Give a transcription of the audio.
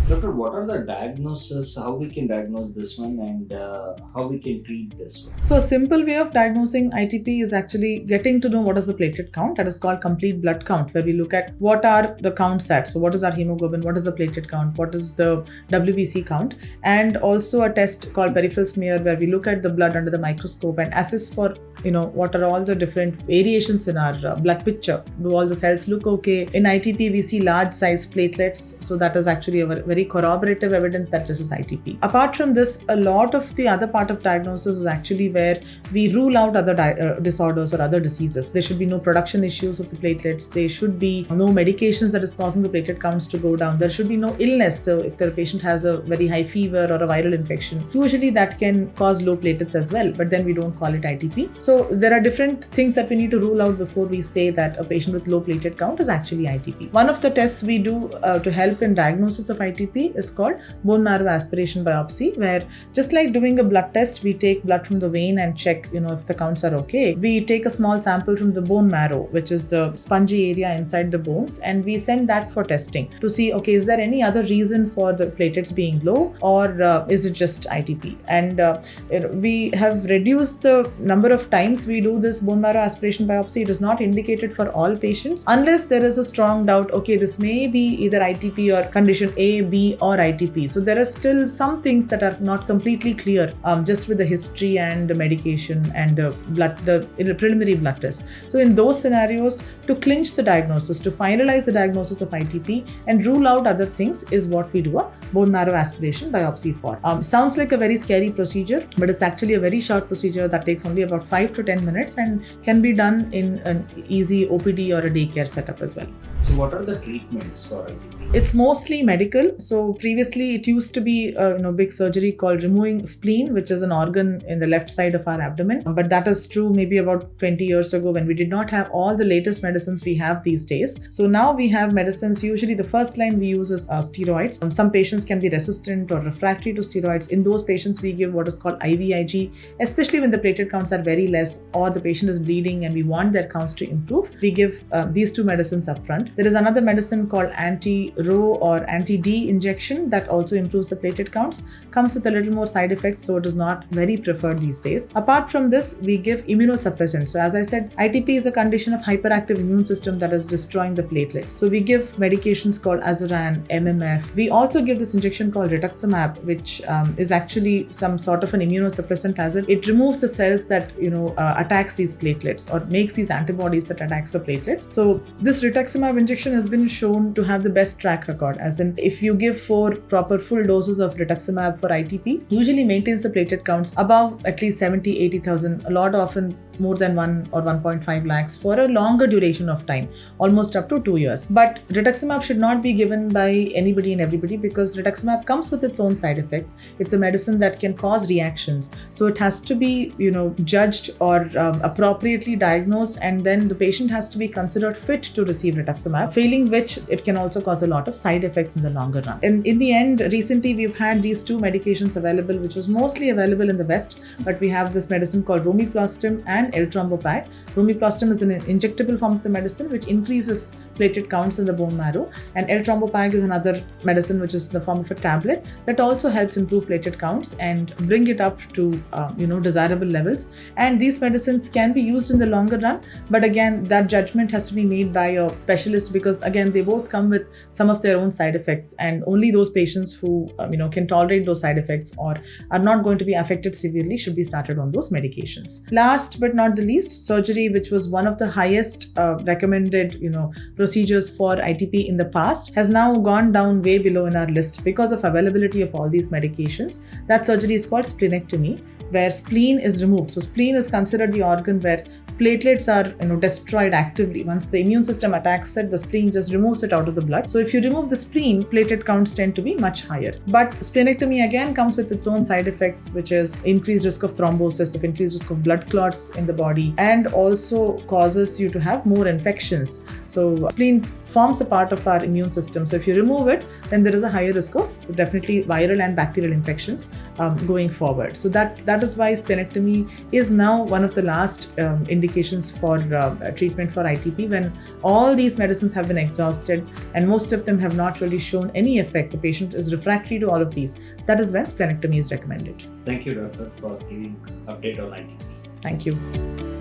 Doctor, what are the diagnoses, how we can diagnose this one, and how we can treat this one? So, a simple way of diagnosing ITP is actually getting to know what is the platelet count. That is called complete blood count, where we look at what are the counts at. So, what is our hemoglobin, what is the platelet count, what is the WBC count, and also a test called peripheral smear, where we look at the blood under the microscope and assess for what are all the different variations in our blood picture. Do all the cells look okay? In ITP, we see large size platelets, so that is actually a very corroborative evidence that this is ITP. Apart from this, a lot of the other part of diagnosis is actually where we rule out other disorders or other diseases. There should be no production issues of the platelets. There should be no medications that is causing the platelet counts to go down. There should be no illness. So if the patient has a very high fever or a viral infection, usually that can cause low platelets as well, but then we don't call it ITP. So there are different things that we need to rule out before we say that a patient with low platelet count is actually ITP. One of the tests we do to help in diagnosis of ITP is called bone marrow aspiration biopsy, where just like doing a blood test, we take blood from the vein and check, if the counts are okay. We take a small sample from the bone marrow, which is the spongy area inside the bones, and we send that for testing to see, okay, is there any other reason for the platelets being low, or is it just ITP? And we have reduced the number of times we do this bone marrow aspiration biopsy. It is not indicated for all patients unless there is a strong doubt, okay, this may be either ITP or condition A, B, or ITP. So there are still some things that are not completely clear just with the history and the medication and the preliminary blood test. So in those scenarios, to clinch the diagnosis, to finalize the diagnosis of ITP and rule out other things is what we do a bone marrow aspiration biopsy for. Sounds like a very scary procedure, but it's actually a very short procedure that takes only about 5 to 10 minutes and can be done in an easy OPD or a daycare setup as well. So, what are the treatments for ITP? It's mostly medical. So previously it used to be a big surgery called removing spleen, which is an organ in the left side of our abdomen. But that is true maybe about 20 years ago when we did not have all the latest medicines we have these days. So now we have medicines. Usually the first line we use is steroids. Some patients can be resistant or refractory to steroids. In those patients, we give what is called IVIG, especially when the platelet counts are very less or the patient is bleeding and we want their counts to improve. We give these two medicines up front. There is another medicine called anti-Rho or anti-D injection that also improves the platelet counts. Comes with a little more side effects, so it is not very preferred these days. Apart from this, we give immunosuppressants. So as I said, ITP is a condition of hyperactive immune system that is destroying the platelets. So we give medications called Azuran, MMF. We also give this injection called rituximab, which is actually some sort of an immunosuppressant as it removes the cells that attacks these platelets or makes these antibodies that attacks the platelets. So this rituximab injection has been shown to have the best track record, as in if you give 4 proper full doses of rituximab for ITP, usually maintains the platelet counts above at least 70,000-80,000, a lot often more than 1 or 1.5 lakhs for a longer duration of time, almost up to 2 years. But rituximab should not be given by anybody and everybody because rituximab comes with its own side effects. It's a medicine that can cause reactions. So it has to be, judged or appropriately diagnosed, and then the patient has to be considered fit to receive rituximab, failing which it can also cause a lot of side effects in the longer run. And in the end, recently we've had these 2 medications available, which was mostly available in the West, but we have this medicine called romiplastim and L-Trombopag. Romiplastim is an injectable form of the medicine which increases platelet counts in the bone marrow, and L-Trombopag is another medicine which is in the form of a tablet that also helps improve platelet counts and bring it up to desirable levels. And these medicines can be used in the longer run, but again that judgment has to be made by a specialist because again they both come with some of their own side effects, and only those patients who can tolerate those side effects or are not going to be affected severely should be started on those medications. Last but not the least, surgery, which was one of the highest recommended procedures for ITP in the past, has now gone down way below in our list because of availability of all these medications. That surgery is called splenectomy, where spleen is removed. So spleen is considered the organ where platelets are destroyed actively. Once the immune system attacks it, the spleen just removes it out of the blood. So if you remove the spleen, platelet counts tend to be much higher. But splenectomy again comes with its own side effects, which is increased risk of thrombosis, of increased risk of blood clots in the body, and also causes you to have more infections. So spleen forms a part of our immune system. So if you remove it, then there is a higher risk of definitely viral and bacterial infections going forward. So that is why splenectomy is now one of the last indications indications for treatment for ITP when all these medicines have been exhausted and most of them have not really shown any effect. The patient is refractory to all of these. That is when splenectomy is recommended. Thank you, doctor, for giving update on ITP. Thank you.